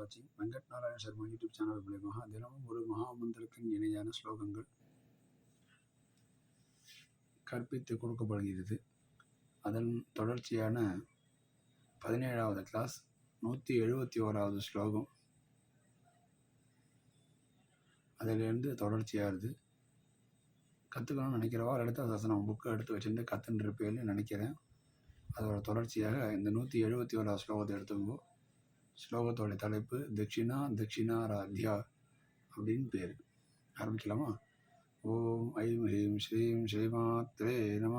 வாட்சிங் Venkat Narayana Sharma YouTube channel மூலமாக தினமும் ஒரு மகாமந்திரத்தின் இணையான ஸ்லோகங்கள் கற்பித்து கொடுக்கப்படுகிறது. அதன் தொடர்ச்சியான 17வது கிளாஸ் 171வது ஸ்லோகம் அதிலிருந்து தொடர்ச்சியாகிறது. கற்றுக்கணும்னு நினைக்கிறவா லலிதா சாஸ்திரம் புக்கை எடுத்து வச்சுட்டு கற்றுன்னு இருப்பேன்னு நினைக்கிறேன். அதோட தொடர்ச்சியாக இந்த 171வது ஸ்லோகத்தை எடுத்துக்கோ. ஸ்லோகத்தோட தலைப்பு தட்சிணா தட்சிணாராத்யா அப்படின்னு பேர். ஆரம்பிக்கலாமா? ஓம் ஐம் ஹ்ரீம் ஸ்ரீம் ஸ்ரீமாத்ரே நம.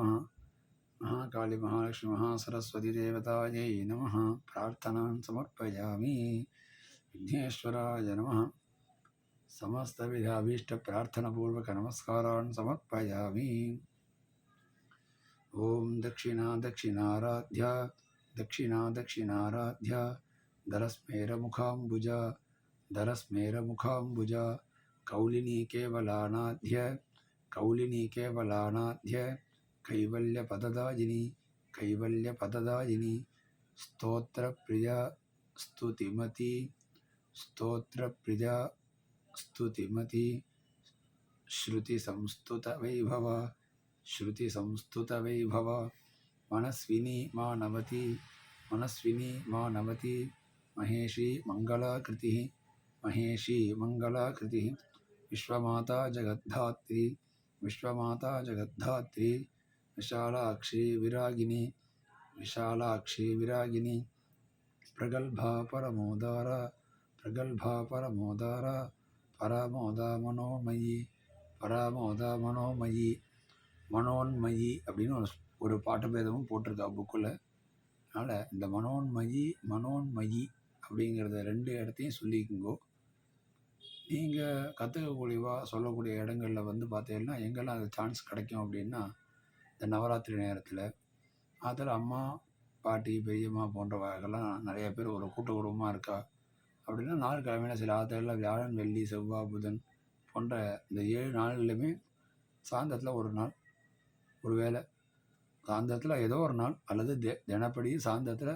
மகாகாளி மகாலட்சுமி மகாசரஸ்வதி தேவதாயை நம. பிரார்த்தனான் சமர்ப்பயாமி. விக்னேஸ்வராய நம. समस्तविध अभीष्ट प्रार्थनापूर्वक नमस्कारान् समर्पयामि. ओम दक्षिणा दक्षिणाराध्या दक्षिणा दक्षिणाराध्या दरस्मेरमुखाम्बुजा दरस्मेरमुखाम्बुजा कौलिनी केवलानाध्य कौलिनी केवलानाध्य कैवल्यपददायिनी कैवल्यपददायिनी स्तोत्रप्रिया स्तुतिमती स्तोत्रप्रिया स्तुतिमती श्रुति संस्तुत वैभव श्रुति संस्तुत वैभव मनस्विनी मानवती मनस्विनी मानवती महेशी मंगलाकृति महेशी मंगलाकृति विश्वमाता जगद्धात्री विश्वमाता जगद्धात्री विशालाक्षी विरागिनी विशालाक्षी विरागिनी प्रगल्भा परमोदारा प्रगल्भा परमोदारा பரமோதா மனோமயி பரமோதா மனோமயி மனோன்மயி அப்படின்னு ஒரு பாட்டு பேதமும் போட்டிருக்கா புக்கில். அதனால் இந்த மனோன்மயி மனோன்மயி அப்படிங்கிறத ரெண்டு இடத்தையும் சொல்லிக்குங்கோ. நீங்கள் கற்றுக்கக்கூடியவா சொல்லக்கூடிய இடங்களில் பார்த்தீங்கன்னா எங்கெல்லாம் அது சான்ஸ் கிடைக்கும் அப்படின்னா இந்த நவராத்திரி நேரத்தில் அதில் அம்மா பாட்டி பெரியம்மா போன்றவர்கள்லாம் நிறைய பேர் ஒரு கூட்டு குடும்பமாக இருக்கா அப்படின்னா நாள் கிழமையில சில ஆத்திரங்களில் வியாழன் வெள்ளி செவ்வாய் புதன் போன்ற இந்த 7 நாள்லையுமே சாயந்தரத்தில் ஒரு நாள் ஒரு வேளை சாயந்தரத்தில் ஏதோ ஒரு நாள் அல்லது தினப்படி சாயந்தரத்தில்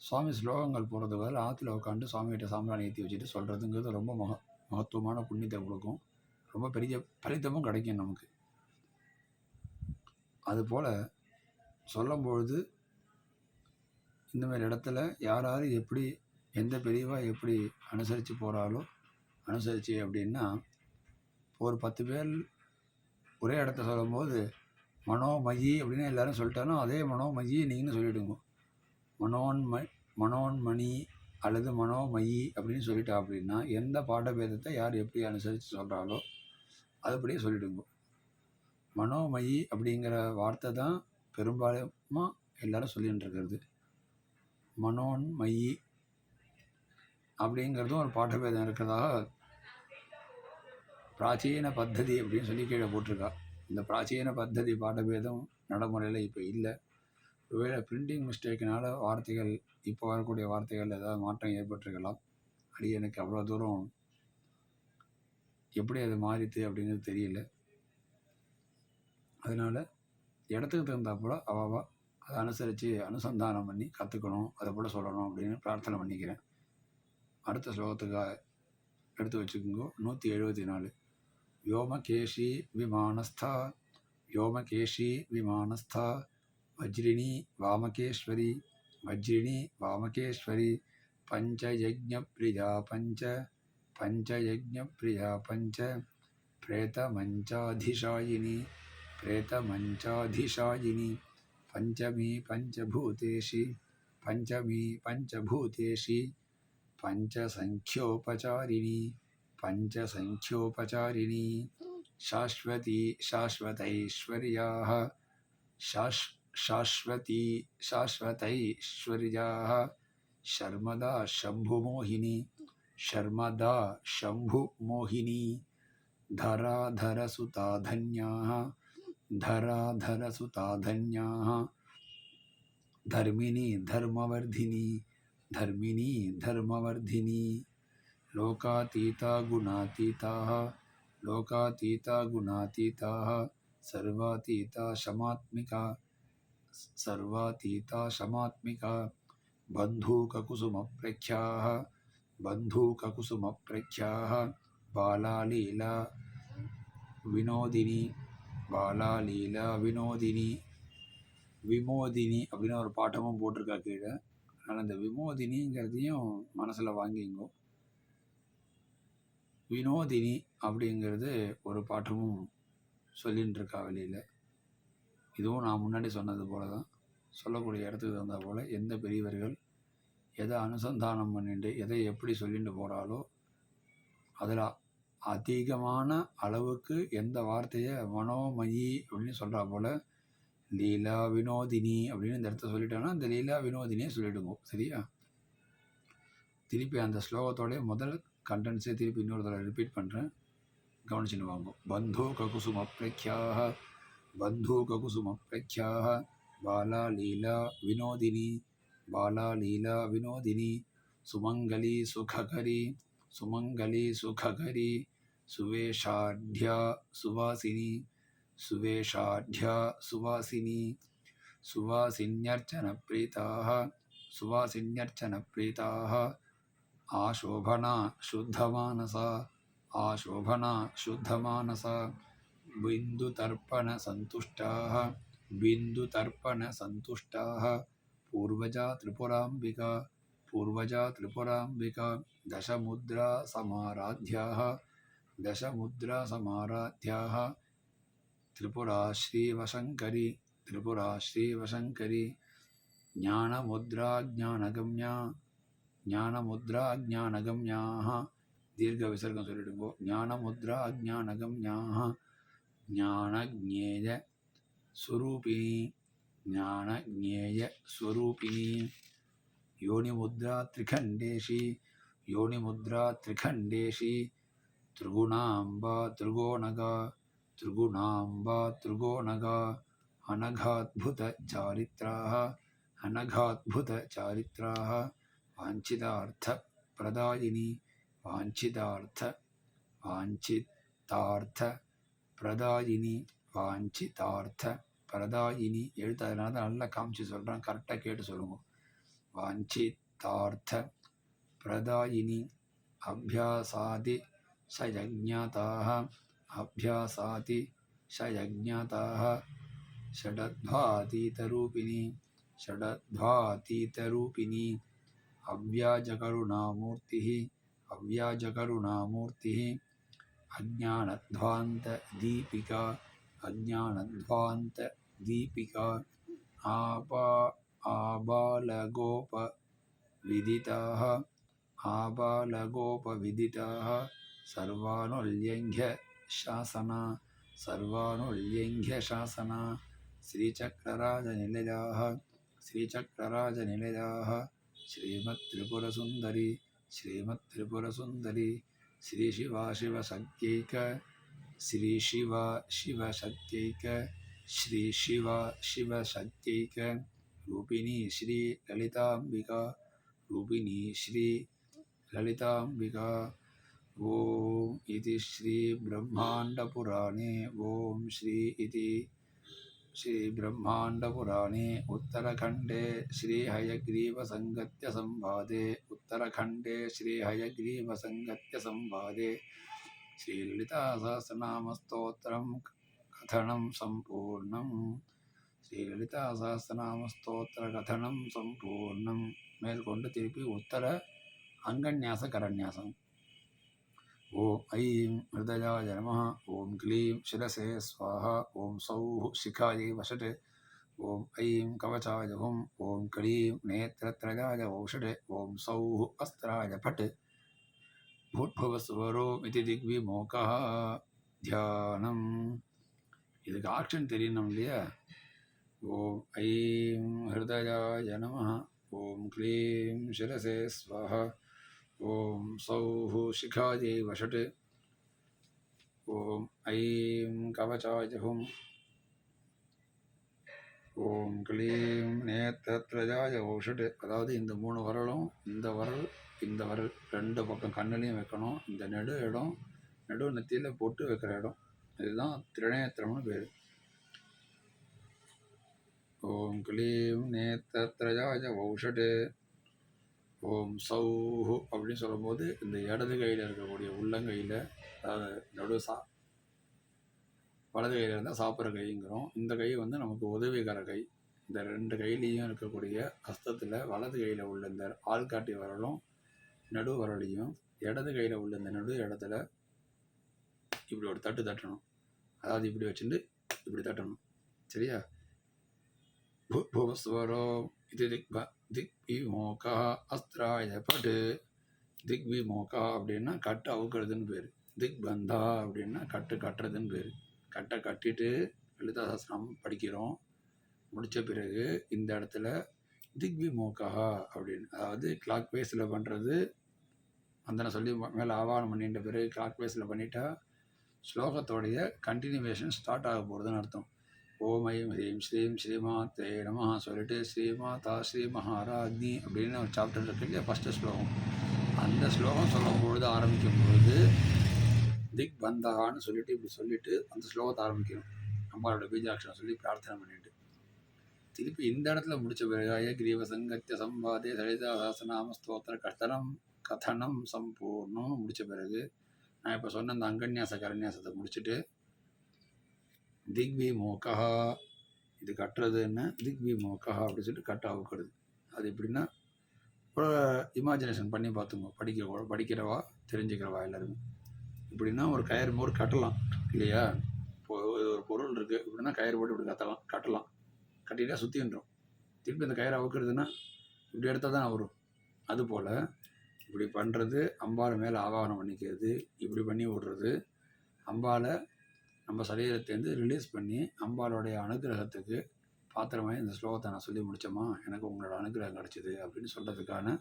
சுவாமி ஸ்லோகங்கள் போகிறதுக்கு ஆற்றுல உட்காந்து சுவாமிகிட்ட சாம்பிராணி ஏற்றி வச்சுட்டு சொல்கிறதுங்கிறது ரொம்ப மகத்துவமான புண்ணியத்தை கொடுக்கும். ரொம்ப பெரிய பலித்தமும் கிடைக்கும் நமக்கு. அதுபோல் சொல்லும்பொழுது இந்தமாதிரி இடத்துல யார் யார் எப்படி எந்த பெரியவா எப்படி அனுசரித்து போகிறாலோ அனுசரித்து அப்படின்னா ஒரு 10 பேர் ஒரே இடத்த சொல்லும்போது மனோமயி அப்படின்னு எல்லாரும் சொல்லிட்டாலும் அதே மனோமயி நீங்கன்னு சொல்லிவிடுங்க. மனோன்மணி அல்லது மனோமயி அப்படின்னு சொல்லிட்டா அப்படின்னா எந்த பாடபேதத்தை யார் எப்படி அனுசரித்து சொல்கிறாலோ அதுபடியே சொல்லிவிடுங்க. மனோமயி அப்படிங்கிற வார்த்தை தான் பெரும்பாலுமா எல்லாரும் சொல்லிகிட்டு இருக்கிறது. மனோன்மயி அப்படிங்கிறதும் ஒரு பாடபேதம் இருக்கிறதாக பிராச்சீன பத்ததி அப்படின்னு சொல்லி கீழே போட்டிருக்கா. இந்த பிராச்சீன பத்ததி பாடபேதம் நடைமுறையில் இப்போ இல்லை. ஒருவேளை பிரிண்டிங் மிஸ்டேக்கினால வார்த்தைகள் இப்போ வரக்கூடிய வார்த்தைகள் ஏதாவது மாற்றம் ஏற்பட்டிருக்கலாம். அது எனக்கு அவ்வளோ தூரம் எப்படி அது மாறித்து அப்படிங்கிறது தெரியல. அதனால் இடத்துக்கு தகுந்தாப்போல் அவாவா அதை அனுசரித்து அனுசந்தானம் பண்ணி கற்றுக்கணும், அதை போல் சொல்லணும் அப்படின்னு பிரார்த்தனை பண்ணிக்கிறேன். அடுத்த ஸ்லோகத்துக்காக எடுத்து வச்சுக்கோங்க. 174 व्योमकेशी विमानस्था व्योमकेशी विमानस्था वज्रिणी वामकेश्वरी वज्रिणी वामकेश्वरी पंचयज्ञप्रिया पंचयज्ञप्रिया पंच प्रेतमंचाधिशायिनी प्रेतमंचाधिशायिनी पंचमी पंचभूतेशी पंचमी पंचभूतेशी पंचसंख्योपचारिणी पंचसंख्योपचारिणी शाश्वती शाश्वतैश्वर्याः शाश्वती शाश्वतैश्वर्याः शर्मदा शम्भुमोहिनी शर्मदा शम्भुमोहिनी धराधरसुता धन्याः धराधरसुता धन्याः धर्मिणी धर्मवर्धिनी धर्मिणी धर्मवर्धिनी लोकातीता गुणातीताः लोकातीता गुणातीताः सर्वातीता शमात्मिका सर्वातीता शमात्मिका बन्धूककुसुमप्रख्याः बन्धूककुसुमप्रख्याः बालालीला विनोदिनी बालालीला विनोदिनी விமோதினி அப்படின்னு ஒரு பாட்டமும் போட்டிருக்கா கீழே. அதனால் அந்த விமோதினிங்கிறதையும் மனசில் வாங்கிங்கோ. வினோதினி அப்படிங்கிறது ஒரு பாட்டமும் சொல்லின்னு இருக்கா வெளியில். இதுவும் நான் முன்னாடி சொன்னது போல தான், சொல்லக்கூடிய இடத்துக்கு தகுந்த போல் எந்த பெரியவர்கள் எதை அனுசந்தானம் பண்ணிட்டு எதை எப்படி சொல்லிட்டு போகிறாலோ அதில் அதிகமான அளவுக்கு எந்த வார்த்தையை மனோமயி அப்படின்னு சொல்கிறா போல் லீலா வினோதினி அப்படின்னு இந்த இடத்த சொல்லிட்டோன்னா அந்த லீலா வினோதினியை சொல்லிடுவோம். சரியா? திருப்பி அந்த ஸ்லோகத்தோடைய முதல் கண்டென்ட்ஸை திருப்பி இன்னொரு தடவை ரிப்பீட் பண்ணுறேன், கவனிச்சுன்னு வாங்க. பந்தூககுசுமப்ரக்யாः பாலா லீலா வினோதினி பாலா லீலா வினோதினி சுமங்கலி சுககரி சுமங்கலி சுககரி சுவேஷாಢ்யா சுவாசினி சுவேஷாಢ்யா சுவாசினி சுவாசின்யர்ச்சனப்ரீதாः சுவாசின்யர்ச்சனப்ரீதாः ஆசோபனா சுத்தமானசா ஆசோபனா சுத்தமானசா बिन्दुतर्पणसन्तुष्टाः बिन्दुतर्पणसन्तुष्टाः पूर्वजा त्रिपुराम्बिका पूर्वजा त्रिपुराम्बिका दशमुद्रासमाराध्याः दशमुद्रासमाराध्याः त्रिपुरा श्रीवशङ्करी त्रिपुरा श्रीवशङ्करी ज्ञानमुद्रा ज्ञानगम्या ज्ञानमुद्रा ज्ञानगम्याः दीर्घविसर्गं சொல்லிடுங்கோ. ज्ञानमुद्रा ज्ञानगम्याः ज्ञानज्ञेय स्वरूपिणी ज्ञानज्ञेय स्वरूपिणी योनिमुद्रा त्रिखण्डेशी योनिमुद्रा त्रिखण्डेशी त्रिगुणाम्बा त्रिगोणगा त्रिगुणाम्बा त्रिगोणगा अनघाद्भुतचारित्राः अनघाद्भुतचारित्राः वाञ्छितार्थप्रदायिनी वाञ्छितार्थ பிரதாயினி வாஞ்சிதார்த்த பிரதாயினி. எழுத்து அதனால தான் நல்லா காமிச்சு சொல்கிறேன், கரெக்டாக கேட்டு சொல்லுங்க. வாஞ்சிதார்த்த பிரதாயினி அபியாசாதி சயஜ்ஞாதாக அபியாசாதி சயஜ்ஞாதாக ஷடத்வாதீதரூபிணி ஷடத்வாதீதரூபிணி அவ்யாஜகருணாமூர்த்தி அவ்யாஜகருணாமூர்த்தி अज्ञानध्वांत दीपिका अज्ञानध्वांत दीपिका आबालगोप विदिताः आबालगोपविदिताः सर्वानुल्यङ्घ्य शासना सर्वानुल्यङ्घ्य शासना श्रीचक्रराजनिलयाः श्रीचक्रराजनिलयाः श्रीमत्त्रिपुरसुन्दरी श्रीमत्त्रिपुरसुन्दरी श्री शिवा शिवशक्त्यैक श्री शिवा शिवशक्त्यैक श्री शिवा शिवशक्त्यैक रूपिणी श्री ललिताम्बिका रूपिणी श्री ललिताम्बिका। ओम इति श्री ब्रह्मांडपुराणे ओम श्री इति श्री ब्रह्मांडपुराणे उत्तरखंडे श्री हयग्रीव संगत्य संवादे उत्तरखंडे श्री हयग्रीव संगत्य संवादे श्री ललिता सहस्रनाम स्तोत्रम कथनं संपूर्णम श्री ललिता सहस्रनाम स्तोत्र कथनं संपूर्णम மேற்கொண்டு திருப்பி உத்தர அங்கன்யாச கரன்யாசம். ओम ऐं हृदयाय नमः ओम क्लीं शिरसे स्वाहा ओम सौः शिखायै वषट् ओम ऐं कवचाय हुं ओम क्लीं नेत्रत्रयाय औषधे ओम सौः अस्त्राय फट् भूर्भुवस्वरोम् इति दिग्विमोकः தியானம். இதுக்கு ஆக்ஷன் தெரியணும் இல்லையா? ஓம் ஐம் ஹிருதயாய நமः ஓம் க்ளீம் சிரசே ஸ்வாஹா ஓம் சௌः शिखायै वषट् ஓம் ஐம் கவச்சாய ஹும் ஓம் க்ளீம் நேத்திரத்ரயாய ஓஷட். அதாவது இந்த 3 விரலும் இந்த விரல் 2 பக்கம் கண்ணுலையும் வைக்கணும். இந்த நடு இடம் நடு நெத்தியில் பொட்டு வைக்கிற இடம், இதுதான் திரிநேத்திரம்னு பேர். ஓம் க்ளீம் நேத்திரத்ரயாய ஓஷட் ஓம் சௌஹு அப்படின்னு சொல்லும்போது இந்த இடது கையில் இருக்கக்கூடிய உள்ளங்கையில், அதாவது வலது கையில் இருந்தால் சாப்பிட்ற கைங்கிறோம். இந்த கை வந்து நமக்கு உதவிகர கை. இந்த 2 கையிலையும் இருக்கக்கூடிய ஹஸ்தத்தில் வலது கையில் உள்ள இந்த ஆள்காட்டி விரலும் நடு விரலையும், இடது கையில் உள்ள இந்த நடு இடத்துல இப்படி ஒரு தட்டு தட்டணும். அதாவது இப்படி வச்சுட்டு இப்படி தட்டணும். சரியா? புவஸ்வரோ இது திக்விமோகா அஸ்திராய பட்டு. திக்விமோகா அப்படின்னா கட்டு அவுக்கிறதுன்னு பேர். திக்பந்தா அப்படின்னா கட்டு கட்டுறதுன்னு பேர். கட்டை கட்டிட்டு லலிதா சஹஸ்ரநாமம் படிக்கிறோம். முடித்த பிறகு இந்த இடத்துல திக்விமோகா அப்படின்னு, அதாவது கிளாக் வைஸில் பண்ணுறது. அந்த சொல்லி மேலே ஆவாகனம் பண்ணிட்ட பிறகு கிளாக் வைஸில் பண்ணிட்டா ஸ்லோகத்தோடைய கண்டினியூவேஷன் ஸ்டார்ட் ஆக போகிறதுன்னு அர்த்தம். ஓம் ஐம் ஹ்ரீம் ஸ்ரீம் ஸ்ரீமாத்தே நமஹ சொல்லிட்டு ஸ்ரீமாதா ஸ்ரீ மகாராஜ்னி அப்படின்னு ஒரு சாப்டர் இருக்கு இல்லையா, ஃபஸ்ட்டு ஸ்லோகம். அந்த ஸ்லோகம் சொல்லும் பொழுது ஆரம்பிக்கும் பொழுது திக் பந்தான்னு சொல்லிட்டு இப்படி சொல்லிட்டு அந்த ஸ்லோகத்தை ஆரம்பிக்கணும். நம்மளோட பீஜாட்சரம் சொல்லி பிரார்த்தனை பண்ணிட்டு திருப்பி இந்த இடத்துல முடிச்ச பிறகு கிரீவ சங்கத்திய சம்பாதே சரிதா சாசநாம ஸ்தோத்திர கதனம் சம்பூர்ணம் முடித்த பிறகு நான் இப்போ சொன்ன அந்த அங்கன்யாச கரன்யாசத்தை முடிச்சுட்டு திக்வி மோகா, இது கட்டுறதுன்னு திக்வி மோகா அப்படின்னு சொல்லிட்டு கட்ட அவுக்கிறது. அது எப்படின்னா ஒரு இமேஜினேஷன் பண்ணி பார்த்துங்க. படிக்கிறவா தெரிஞ்சுக்கிறவா எல்லாருமே. இப்படின்னா ஒரு கயிறு மோர் கட்டலாம் இல்லையா? இப்போ ஒரு பொருள் இருக்குது இப்படின்னா கயிறு போட்டு இப்படி கட்டலாம். கட்டிட்டா சுற்றின்றோம். திருப்பி அந்த கயிறை அவுக்கிறதுனா இப்படி எடுத்தால் தான் வரும். அதுபோல் இப்படி பண்ணுறது, அம்பாவை மேலே ஆவாகனம் பண்ணிக்கிறது, இப்படி பண்ணி விடுறது, அம்பாவை நம்ம சரீரத்தைருந்து ரிலீஸ் பண்ணி அம்பாளுடைய அனுகிரகத்துக்கு பாத்திரமாய் இந்த ஸ்லோகத்தை நான் சொல்லி முடித்தோமா, எனக்கு உங்களோட அனுகிரகம் கிடச்சிது அப்படின்னு சொல்கிறதுக்கான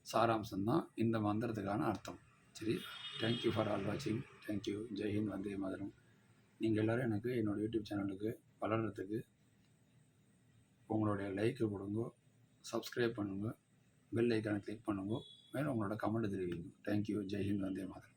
சாராம்சம்தான் இந்த மந்திரத்துக்கான அர்த்தம். சரி, தேங்க்யூ ஃபார் ஆல் வாட்சிங். தேங்க்யூ. ஜெய்ஹிந்த், வந்தே மாதரம். நீங்கள் எல்லோரும் எனக்கு என்னோடய யூடியூப் சேனலுக்கு வளர்கிறதுக்கு உங்களுடைய லைக்கு கொடுங்க, சப்ஸ்கிரைப் பண்ணுங்கள், பெல் ஐக்கானை கிளிக் பண்ணுங்க, மேலும் உங்களோட கமெண்ட் தெரிவிங்க. தேங்க்யூ. ஜெய்ஹிந்த், வந்தே மாதரம்.